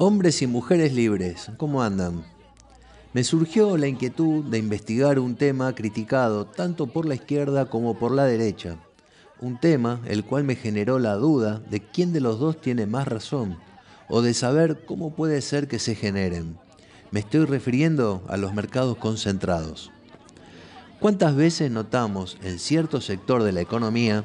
Hombres y mujeres libres, ¿cómo andan? Me surgió la inquietud de investigar un tema criticado tanto por la izquierda como por la derecha. Un tema el cual me generó la duda de quién de los dos tiene más razón, o de saber cómo puede ser que se generen. Me estoy refiriendo a los mercados concentrados. ¿Cuántas veces notamos en cierto sector de la economía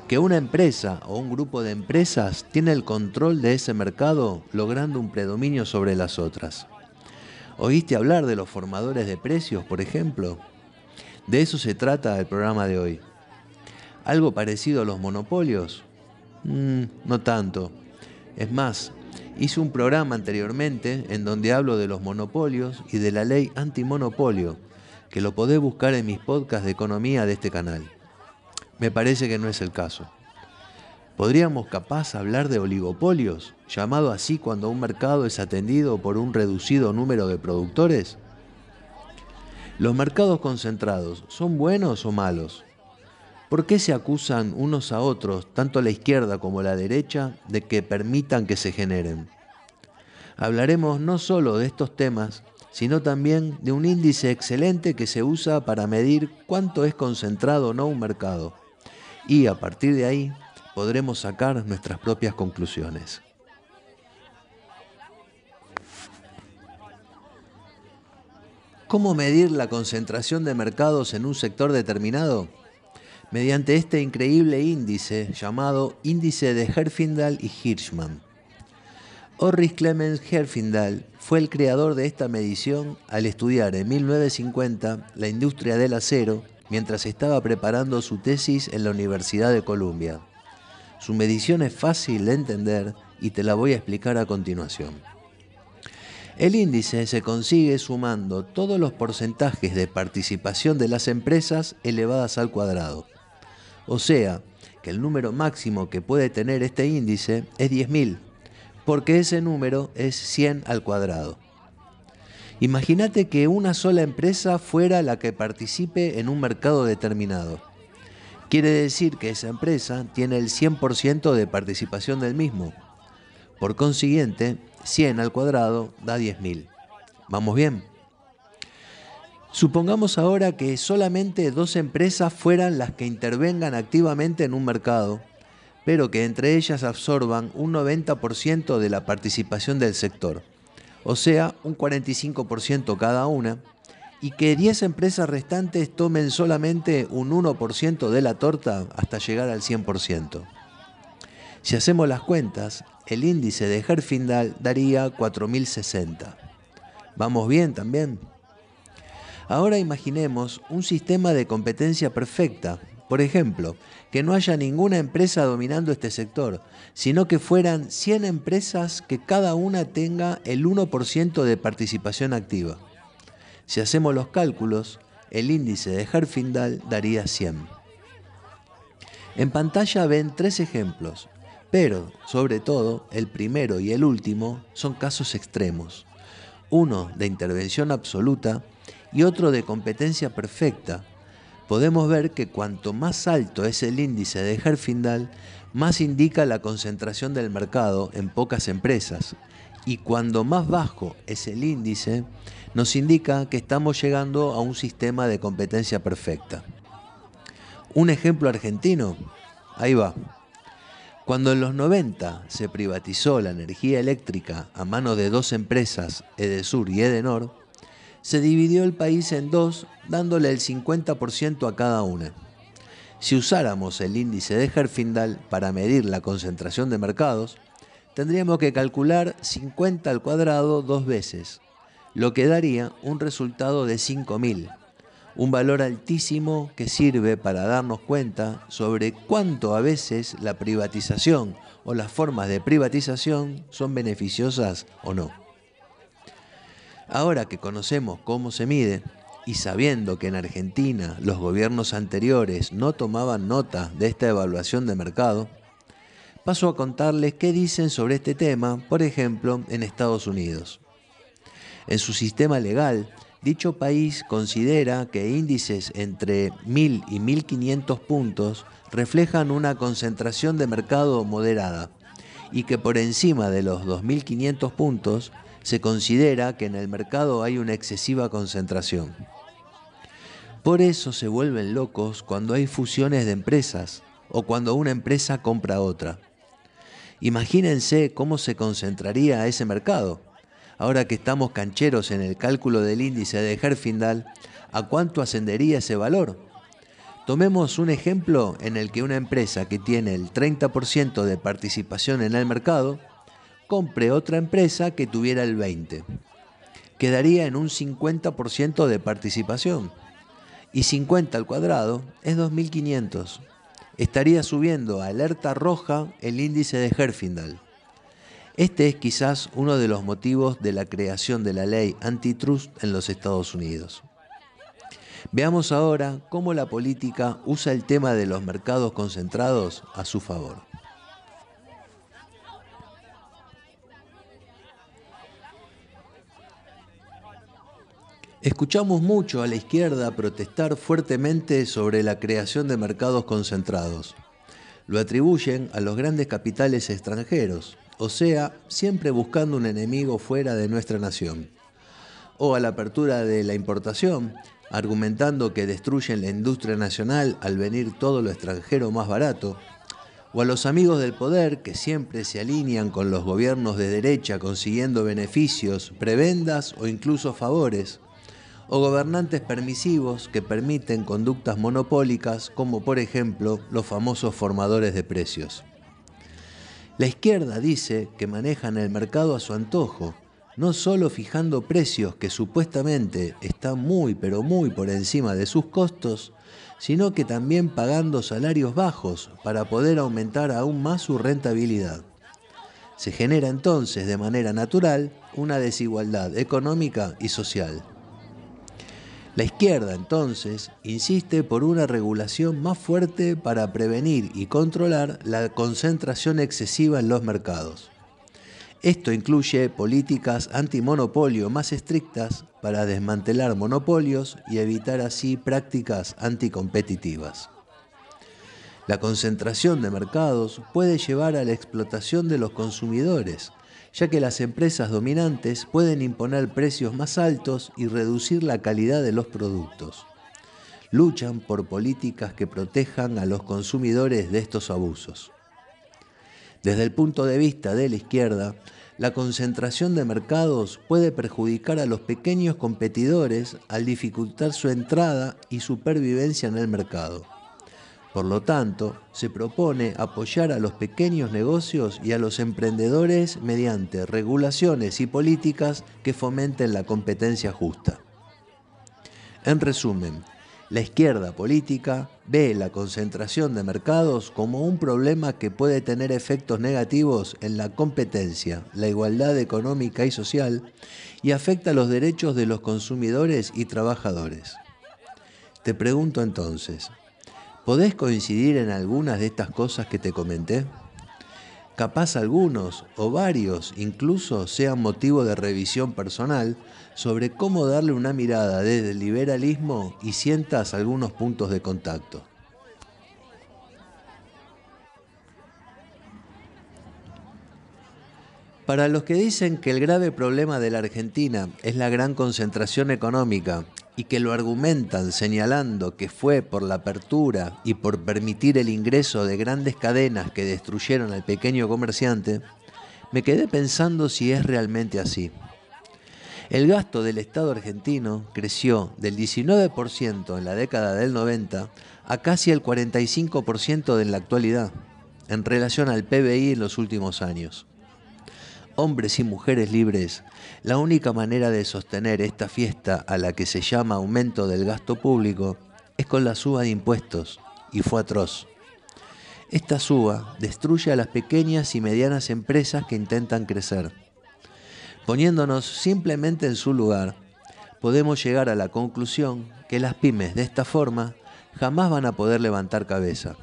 que una empresa o un grupo de empresas tiene el control de ese mercado logrando un predominio sobre las otras? ¿Oíste hablar de los formadores de precios, por ejemplo? De eso se trata el programa de hoy. ¿Algo parecido a los monopolios? No tanto. Es más, hice un programa anteriormente en donde hablo de los monopolios y de la ley antimonopolio, que lo podés buscar en mis podcasts de economía de este canal. Me parece que no es el caso. ¿Podríamos capaz hablar de oligopolios, llamado así cuando un mercado es atendido por un reducido número de productores? ¿Los mercados concentrados son buenos o malos? ¿Por qué se acusan unos a otros, tanto la izquierda como la derecha, de que permitan que se generen? Hablaremos no solo de estos temas, sino también de un índice excelente que se usa para medir cuánto es concentrado o no un mercado. Y a partir de ahí podremos sacar nuestras propias conclusiones. ¿Cómo medir la concentración de mercados en un sector determinado? Mediante este increíble índice llamado Índice de Herfindahl y Hirschman. Ulrich Clemens Herfindahl fue el creador de esta medición al estudiar en 1950 la industria del acero mientras estaba preparando su tesis en la Universidad de Columbia. Su medición es fácil de entender y te la voy a explicar a continuación. El índice se consigue sumando todos los porcentajes de participación de las empresas elevadas al cuadrado. O sea, que el número máximo que puede tener este índice es 10.000, porque ese número es 100 al cuadrado. Imagínate que una sola empresa fuera la que participe en un mercado determinado. Quiere decir que esa empresa tiene el 100% de participación del mismo. Por consiguiente, 100 al cuadrado da 10.000. ¿Vamos bien? Supongamos ahora que solamente 2 empresas fueran las que intervengan activamente en un mercado, pero que entre ellas absorban un 90% de la participación del sector, o sea, un 45% cada una, y que 10 empresas restantes tomen solamente un 1% de la torta hasta llegar al 100%. Si hacemos las cuentas, el índice de Herfindahl daría 4.060. ¿Vamos bien también? Ahora imaginemos un sistema de competencia perfecta. Por ejemplo, que no haya ninguna empresa dominando este sector, sino que fueran 100 empresas que cada una tenga el 1% de participación activa. Si hacemos los cálculos, el índice de Herfindahl daría 100. En pantalla ven 3 ejemplos, pero, sobre todo, el primero y el último son casos extremos. Uno de intervención absoluta y otro de competencia perfecta. Podemos ver que cuanto más alto es el índice de Herfindahl, más indica la concentración del mercado en pocas empresas. Y cuando más bajo es el índice, nos indica que estamos llegando a un sistema de competencia perfecta. ¿Un ejemplo argentino? Ahí va. Cuando en los 90 se privatizó la energía eléctrica a manos de 2 empresas, Edesur y Edenor, se dividió el país en 2, dándole el 50% a cada una. Si usáramos el índice de Herfindahl para medir la concentración de mercados, tendríamos que calcular 50 al cuadrado 2 veces, lo que daría un resultado de 5.000, un valor altísimo que sirve para darnos cuenta sobre cuánto a veces la privatización o las formas de privatización son beneficiosas o no. Ahora que conocemos cómo se mide y sabiendo que en Argentina los gobiernos anteriores no tomaban nota de esta evaluación de mercado, paso a contarles qué dicen sobre este tema, por ejemplo, en Estados Unidos. En su sistema legal, dicho país considera que índices entre 1.000 y 1.500 puntos reflejan una concentración de mercado moderada y que por encima de los 2.500 puntos se considera que en el mercado hay una excesiva concentración. Por eso se vuelven locos cuando hay fusiones de empresas o cuando una empresa compra a otra. Imagínense cómo se concentraría ese mercado. Ahora que estamos cancheros en el cálculo del índice de Herfindahl, ¿a cuánto ascendería ese valor? Tomemos un ejemplo en el que una empresa que tiene el 30% de participación en el mercado compre otra empresa que tuviera el 20%. Quedaría en un 50% de participación. Y 50 al cuadrado es 2.500. Estaría subiendo a alerta roja el índice de Herfindahl. Este es quizás uno de los motivos de la creación de la ley antitrust en los Estados Unidos. Veamos ahora cómo la política usa el tema de los mercados concentrados a su favor. Escuchamos mucho a la izquierda protestar fuertemente sobre la creación de mercados concentrados. Lo atribuyen a los grandes capitales extranjeros, o sea, siempre buscando un enemigo fuera de nuestra nación. O a la apertura de la importación, argumentando que destruyen la industria nacional al venir todo lo extranjero más barato. O a los amigos del poder que siempre se alinean con los gobiernos de derecha consiguiendo beneficios, prebendas o incluso favores. O gobernantes permisivos que permiten conductas monopólicas como por ejemplo los famosos formadores de precios. La izquierda dice que manejan el mercado a su antojo, no solo fijando precios que supuestamente están muy pero muy por encima de sus costos, sino que también pagando salarios bajos para poder aumentar aún más su rentabilidad. Se genera entonces de manera natural una desigualdad económica y social. La izquierda, entonces, insiste por una regulación más fuerte para prevenir y controlar la concentración excesiva en los mercados. Esto incluye políticas antimonopolio más estrictas para desmantelar monopolios y evitar así prácticas anticompetitivas. La concentración de mercados puede llevar a la explotación de los consumidores, ya que las empresas dominantes pueden imponer precios más altos y reducir la calidad de los productos. Luchan por políticas que protejan a los consumidores de estos abusos. Desde el punto de vista de la izquierda, la concentración de mercados puede perjudicar a los pequeños competidores al dificultar su entrada y supervivencia en el mercado. Por lo tanto, se propone apoyar a los pequeños negocios y a los emprendedores mediante regulaciones y políticas que fomenten la competencia justa. En resumen, la izquierda política ve la concentración de mercados como un problema que puede tener efectos negativos en la competencia, la igualdad económica y social, y afecta los derechos de los consumidores y trabajadores. Te pregunto entonces, ¿podés coincidir en algunas de estas cosas que te comenté? Capaz algunos o varios incluso sean motivo de revisión personal sobre cómo darle una mirada desde el liberalismo y sientas algunos puntos de contacto. Para los que dicen que el grave problema de la Argentina es la gran concentración económica y que lo argumentan señalando que fue por la apertura y por permitir el ingreso de grandes cadenas que destruyeron al pequeño comerciante, me quedé pensando si es realmente así. El gasto del Estado argentino creció del 19% en la década del 90 a casi el 45% en la actualidad, en relación al PBI en los últimos años. Hombres y mujeres libres, la única manera de sostener esta fiesta a la que se llama aumento del gasto público es con la suba de impuestos, y fue atroz. Esta suba destruye a las pequeñas y medianas empresas que intentan crecer. Poniéndonos simplemente en su lugar, podemos llegar a la conclusión que las pymes de esta forma jamás van a poder levantar cabeza.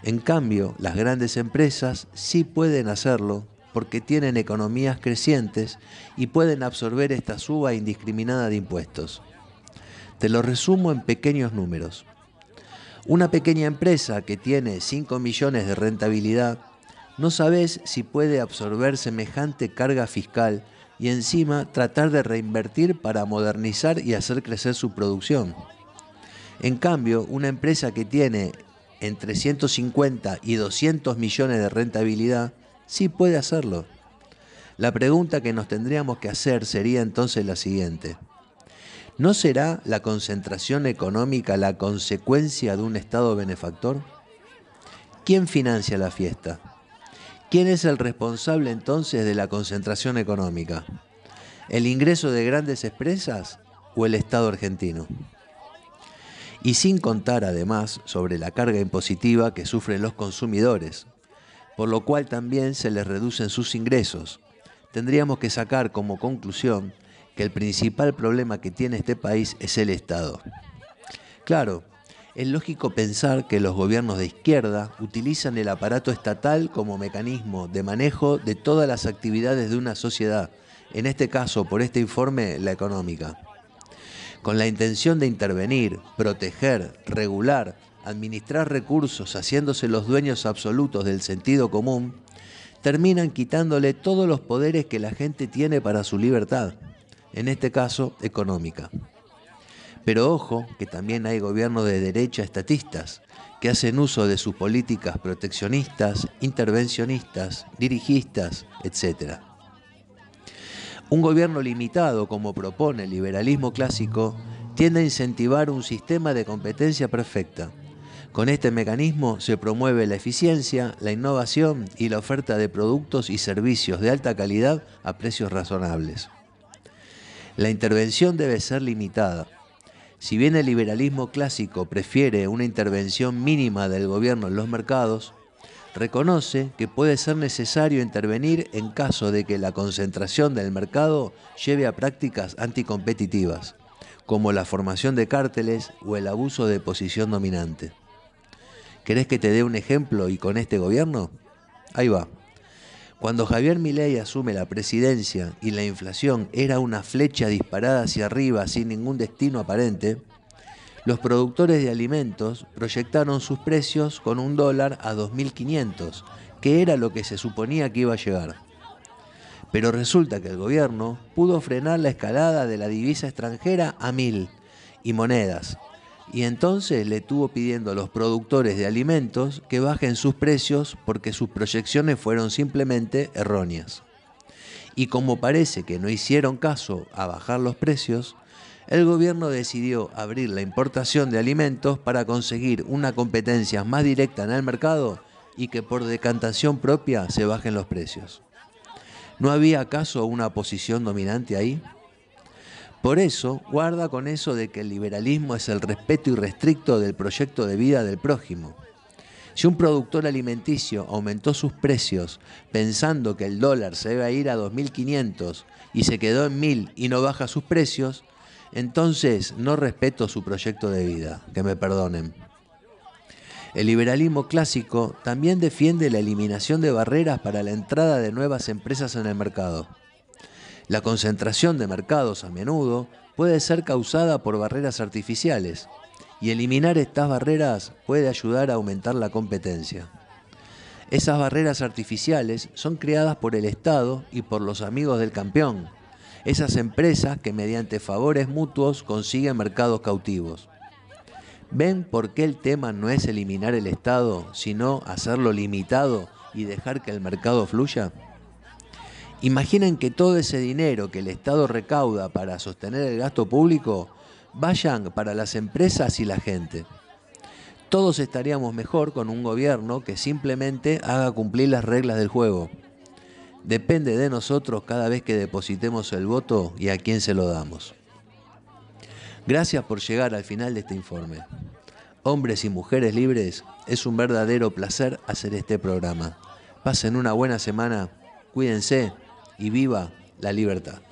En cambio, las grandes empresas sí pueden hacerlo porque tienen economías crecientes y pueden absorber esta suba indiscriminada de impuestos. Te lo resumo en pequeños números. Una pequeña empresa que tiene 5 millones de rentabilidad No sabés si puede absorber semejante carga fiscal y encima tratar de reinvertir para modernizar y hacer crecer su producción. En cambio, una empresa que tiene entre 150 y 200 millones de rentabilidad, sí puede hacerlo. La pregunta que nos tendríamos que hacer sería entonces la siguiente. ¿No será la concentración económica la consecuencia de un Estado benefactor? ¿Quién financia la fiesta? ¿Quién es el responsable entonces de la concentración económica? ¿El ingreso de grandes empresas o el Estado argentino? Y sin contar además sobre la carga impositiva que sufren los consumidores, por lo cual también se les reducen sus ingresos. Tendríamos que sacar como conclusión que el principal problema que tiene este país es el Estado. Claro, es lógico pensar que los gobiernos de izquierda utilizan el aparato estatal como mecanismo de manejo de todas las actividades de una sociedad, en este caso, por este informe, la económica. Con la intención de intervenir, proteger, regular, administrar recursos, haciéndose los dueños absolutos del sentido común, terminan quitándole todos los poderes que la gente tiene para su libertad, en este caso, económica. Pero ojo, que también hay gobiernos de derecha estatistas, que hacen uso de sus políticas proteccionistas, intervencionistas, dirigistas, etc. Un gobierno limitado, como propone el liberalismo clásico, tiende a incentivar un sistema de competencia perfecta. Con este mecanismo se promueve la eficiencia, la innovación y la oferta de productos y servicios de alta calidad a precios razonables. La intervención debe ser limitada. Si bien el liberalismo clásico prefiere una intervención mínima del gobierno en los mercados, reconoce que puede ser necesario intervenir en caso de que la concentración del mercado lleve a prácticas anticompetitivas, como la formación de cárteles o el abuso de posición dominante. ¿Querés que te dé un ejemplo y con este gobierno? Ahí va. Cuando Javier Milei asume la presidencia y la inflación era una flecha disparada hacia arriba sin ningún destino aparente, los productores de alimentos proyectaron sus precios con $1 a 2.500, que era lo que se suponía que iba a llegar. Pero resulta que el gobierno pudo frenar la escalada de la divisa extranjera a 1.000 y monedas, y entonces le estuvo pidiendo a los productores de alimentos que bajen sus precios porque sus proyecciones fueron simplemente erróneas. Y como parece que no hicieron caso a bajar los precios, el gobierno decidió abrir la importación de alimentos para conseguir una competencia más directa en el mercado y que por decantación propia se bajen los precios. ¿No había acaso una posición dominante ahí? Por eso, guarda con eso de que el liberalismo es el respeto irrestricto del proyecto de vida del prójimo. Si un productor alimenticio aumentó sus precios pensando que el dólar se iba a ir a 2.500 y se quedó en 1.000 y no baja sus precios, entonces no respeto su proyecto de vida, que me perdonen. El liberalismo clásico también defiende la eliminación de barreras para la entrada de nuevas empresas en el mercado. La concentración de mercados a menudo puede ser causada por barreras artificiales y eliminar estas barreras puede ayudar a aumentar la competencia. Esas barreras artificiales son creadas por el Estado y por los amigos del campeón, esas empresas que mediante favores mutuos consiguen mercados cautivos. ¿Ven por qué el tema no es eliminar el Estado, sino hacerlo limitado y dejar que el mercado fluya? Imaginen que todo ese dinero que el Estado recauda para sostener el gasto público vayan para las empresas y la gente. Todos estaríamos mejor con un gobierno que simplemente haga cumplir las reglas del juego. Depende de nosotros cada vez que depositemos el voto y a quién se lo damos. Gracias por llegar al final de este informe. Hombres y mujeres libres, es un verdadero placer hacer este programa. Pasen una buena semana, cuídense y viva la libertad.